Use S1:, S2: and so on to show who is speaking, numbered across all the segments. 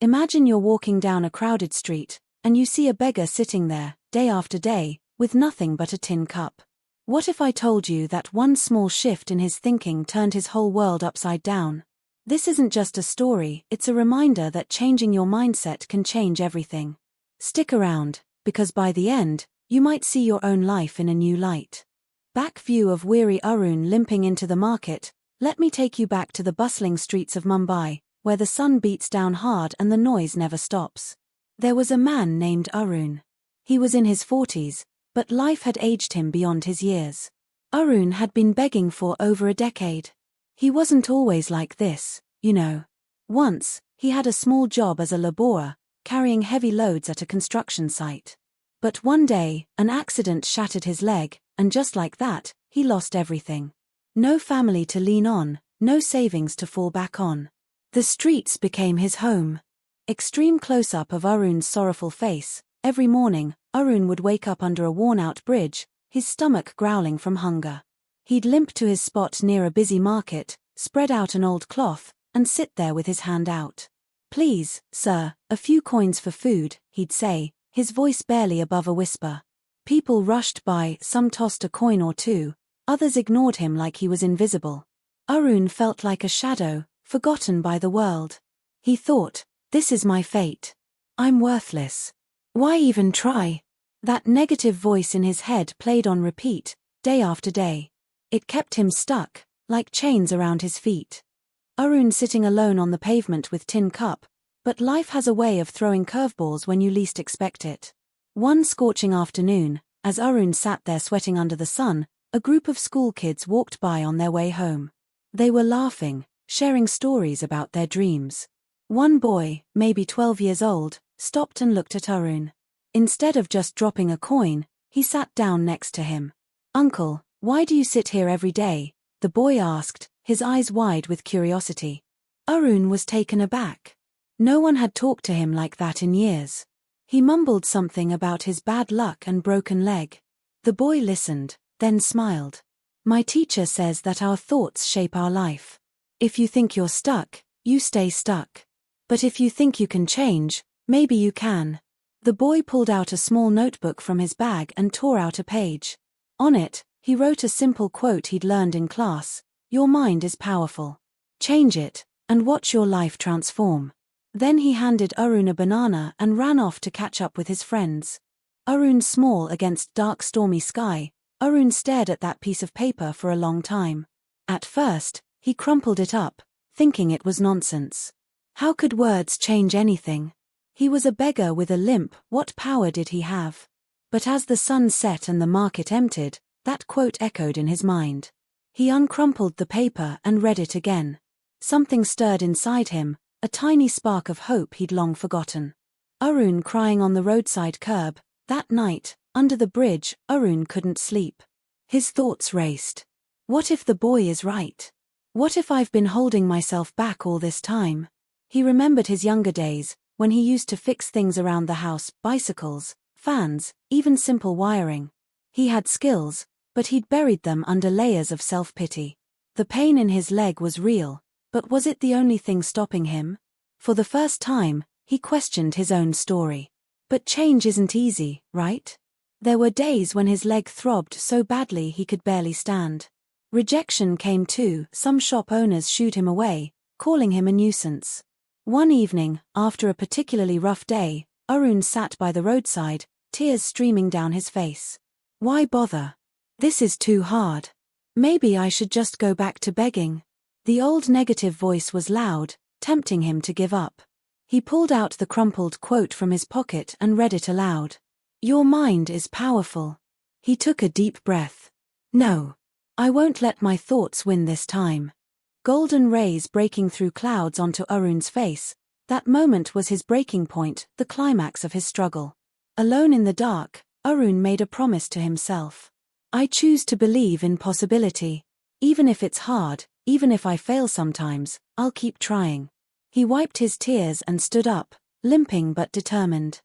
S1: Imagine you're walking down a crowded street, and you see a beggar sitting there, day after day, with nothing but a tin cup. What if I told you that one small shift in his thinking turned his whole world upside down? This isn't just a story, it's a reminder that changing your mindset can change everything. Stick around, because by the end, you might see your own life in a new light. Back view of weary Arun limping into the market. Let me take you back to the bustling streets of Mumbai, where the sun beats down hard and the noise never stops. There was a man named Arun. He was in his 40s, but life had aged him beyond his years. Arun had been begging for over a decade. He wasn't always like this, you know. Once, he had a small job as a laborer, carrying heavy loads at a construction site. But one day, an accident shattered his leg, and just like that, he lost everything. No family to lean on, no savings to fall back on. The streets became his home. Extreme close-up of Arun's sorrowful face. Every morning, Arun would wake up under a worn-out bridge, his stomach growling from hunger. He'd limp to his spot near a busy market, spread out an old cloth, and sit there with his hand out. "Please, sir, a few coins for food," he'd say, his voice barely above a whisper. People rushed by, some tossed a coin or two, others ignored him like he was invisible. Arun felt like a shadow, forgotten by the world. He thought, "This is my fate. I'm worthless. Why even try?" That negative voice in his head played on repeat, day after day. It kept him stuck, like chains around his feet. Arun sitting alone on the pavement with tin cup, but life has a way of throwing curveballs when you least expect it. One scorching afternoon, as Arun sat there sweating under the sun, a group of school kids walked by on their way home. They were laughing, sharing stories about their dreams. One boy, maybe 12 years old, stopped and looked at Arun. Instead of just dropping a coin, he sat down next to him. "Uncle, why do you sit here every day?" the boy asked, his eyes wide with curiosity. Arun was taken aback. No one had talked to him like that in years. He mumbled something about his bad luck and broken leg. The boy listened, then smiled. "My teacher says that our thoughts shape our life. If you think you're stuck, you stay stuck. But if you think you can change, maybe you can." The boy pulled out a small notebook from his bag and tore out a page. On it, he wrote a simple quote he'd learned in class: "Your mind is powerful. Change it, and watch your life transform." Then he handed Arun a banana and ran off to catch up with his friends. Arun small against dark stormy sky, Arun stared at that piece of paper for a long time. At first, he crumpled it up, thinking it was nonsense. How could words change anything? He was a beggar with a limp, what power did he have? But as the sun set and the market emptied, that quote echoed in his mind. He uncrumpled the paper and read it again. Something stirred inside him, a tiny spark of hope he'd long forgotten. Arun crying on the roadside curb. That night, under the bridge, Arun couldn't sleep. His thoughts raced. What if the boy is right? What if I've been holding myself back all this time? He remembered his younger days, when he used to fix things around the house, bicycles, fans, even simple wiring. He had skills, but he'd buried them under layers of self-pity. The pain in his leg was real, but was it the only thing stopping him? For the first time, he questioned his own story. But change isn't easy, right? There were days when his leg throbbed so badly he could barely stand. Rejection came too. Some shop owners shooed him away, calling him a nuisance. One evening, after a particularly rough day, Arun sat by the roadside, tears streaming down his face. "Why bother? This is too hard. Maybe I should just go back to begging." The old negative voice was loud, tempting him to give up. He pulled out the crumpled quote from his pocket and read it aloud. "Your mind is powerful." He took a deep breath. "No. I won't let my thoughts win this time." Golden rays breaking through clouds onto Arun's face. That moment was his breaking point, the climax of his struggle. Alone in the dark, Arun made a promise to himself. "I choose to believe in possibility. Even if it's hard, even if I fail sometimes, I'll keep trying." He wiped his tears and stood up, limping but determined.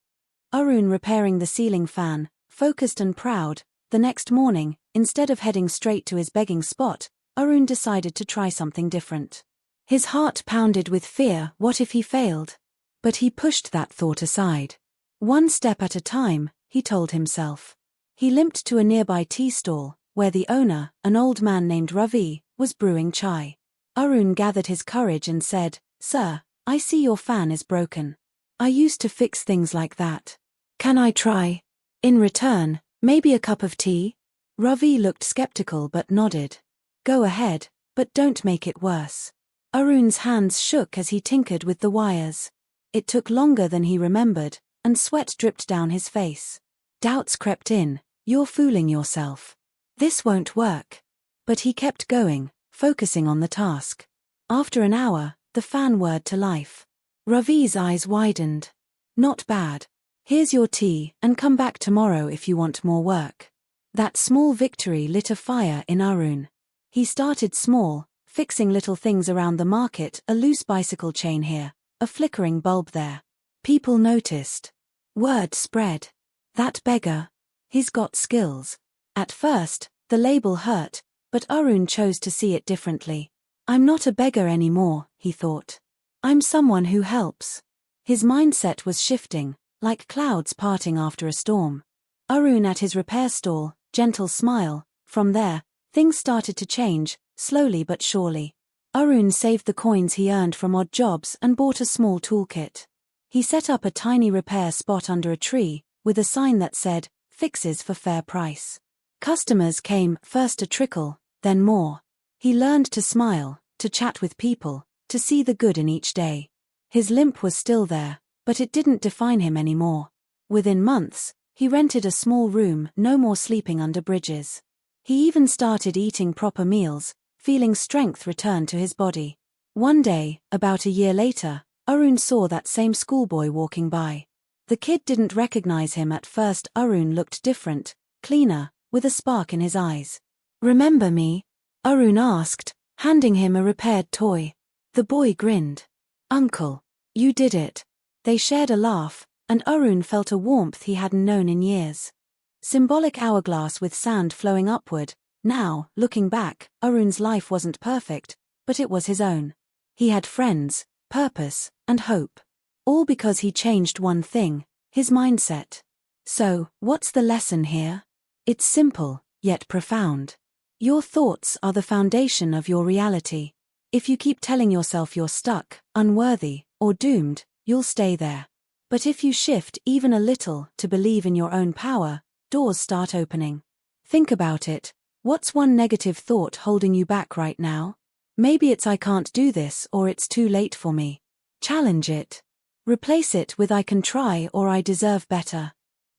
S1: Arun repairing the ceiling fan, focused and proud. The next morning, instead of heading straight to his begging spot, Arun decided to try something different. His heart pounded with fear. What if he failed? But he pushed that thought aside. One step at a time, he told himself. He limped to a nearby tea stall, where the owner, an old man named Ravi, was brewing chai. Arun gathered his courage and said, "Sir, I see your fan is broken. I used to fix things like that. Can I try? In return, maybe a cup of tea?" Ravi looked skeptical but nodded. "Go ahead, but don't make it worse." Arun's hands shook as he tinkered with the wires. It took longer than he remembered, and sweat dripped down his face. Doubts crept in. "You're fooling yourself. This won't work." But he kept going, focusing on the task. After an hour, the fan whirred to life. Ravi's eyes widened. "Not bad. Here's your tea, and come back tomorrow if you want more work." That small victory lit a fire in Arun. He started small, fixing little things around the market, a loose bicycle chain here, a flickering bulb there. People noticed. Word spread. "That beggar. He's got skills." At first, the label hurt, but Arun chose to see it differently. "I'm not a beggar anymore," he thought. "I'm someone who helps." His mindset was shifting, like clouds parting after a storm. Arun at his repair stall, gentle smile. From there, things started to change, slowly but surely. Arun saved the coins he earned from odd jobs and bought a small toolkit. He set up a tiny repair spot under a tree, with a sign that said, "Fixes for fair price." Customers came, first a trickle, then more. He learned to smile, to chat with people, to see the good in each day. His limp was still there, but it didn't define him anymore. Within months, he rented a small room, no more sleeping under bridges. He even started eating proper meals, feeling strength return to his body. One day, about a year later, Arun saw that same schoolboy walking by. The kid didn't recognize him at first. Arun looked different, cleaner, with a spark in his eyes. "Remember me?" Arun asked, handing him a repaired toy. The boy grinned. "Uncle, you did it." They shared a laugh, and Arun felt a warmth he hadn't known in years. Symbolic hourglass with sand flowing upward. Now, looking back, Arun's life wasn't perfect, but it was his own. He had friends, purpose, and hope. All because he changed one thing, his mindset. So, what's the lesson here? It's simple, yet profound. Your thoughts are the foundation of your reality. If you keep telling yourself you're stuck, unworthy, or doomed, you'll stay there. But if you shift even a little to believe in your own power, doors start opening. Think about it. What's one negative thought holding you back right now? Maybe it's "I can't do this" or "it's too late for me." Challenge it. Replace it with "I can try" or "I deserve better."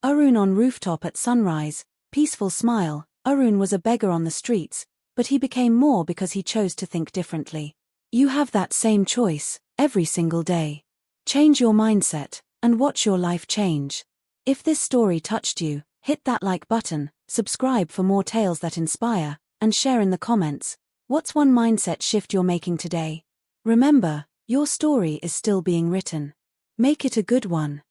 S1: Arun on rooftop at sunrise, peaceful smile. Arun was a beggar on the streets, but he became more because he chose to think differently. You have that same choice, every single day. Change your mindset, and watch your life change. If this story touched you, hit that like button, subscribe for more tales that inspire, and share in the comments. What's one mindset shift you're making today? Remember, your story is still being written. Make it a good one.